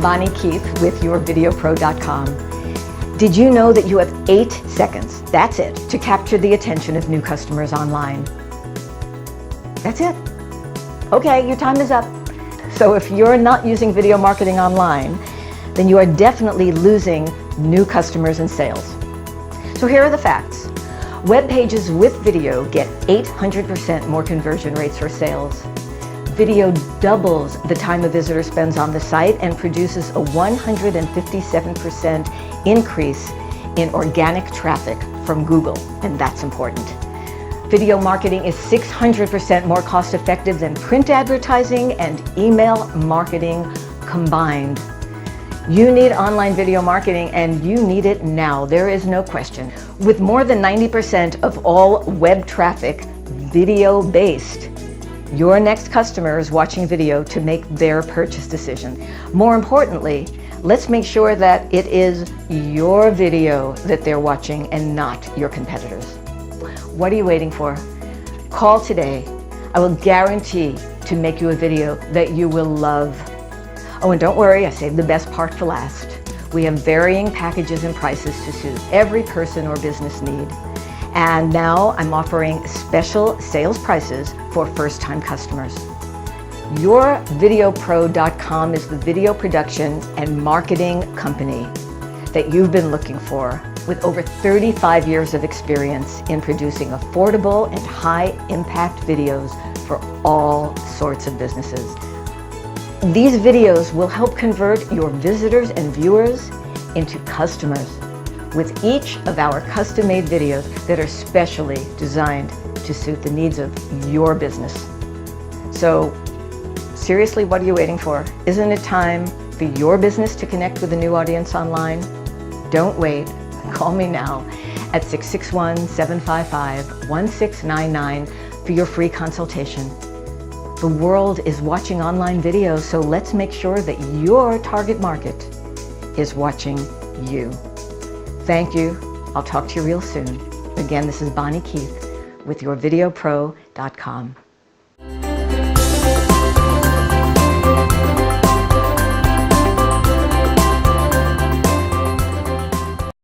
Bonnie Keith with YourVideoPro.com. Did you know that you have 8 seconds, that's it, to capture the attention of new customers online? That's it. Okay, your time is up. So if you're not using video marketing online, then you are definitely losing new customers and sales. So here are the facts. Web pages with video get 800% more conversion rates for sales. Video doubles the time a visitor spends on the site and produces a 157% increase in organic traffic from Google, and that's important. Video marketing is 600% more cost-effective than print advertising and email marketing combined. You need online video marketing, and you need it now. There is no question. With more than 90% of all web traffic video-based, your next customer is watching video to make their purchase decision. More importantly, let's make sure that it is your video that they're watching and not your competitors. What are you waiting for? Call today. I will guarantee to make you a video that you will love. Oh, and don't worry, I saved the best part for last. We have varying packages and prices to suit every person or business need. And now I'm offering special sales prices for first-time customers. YourVideoPro.com is the video production and marketing company that you've been looking for, with over 35 years of experience in producing affordable and high-impact videos for all sorts of businesses. These videos will help convert your visitors and viewers into customers with each of our custom-made videos that are specially designed to suit the needs of your business. So seriously, what are you waiting for? Isn't it time for your business to connect with a new audience online? Don't wait. Call me now at 661-755-1699 for your free consultation. The world is watching online videos, so let's make sure that your target market is watching you. Thank you. I'll talk to you real soon. Again, this is Bonnie Keith with YourVideoPro.com.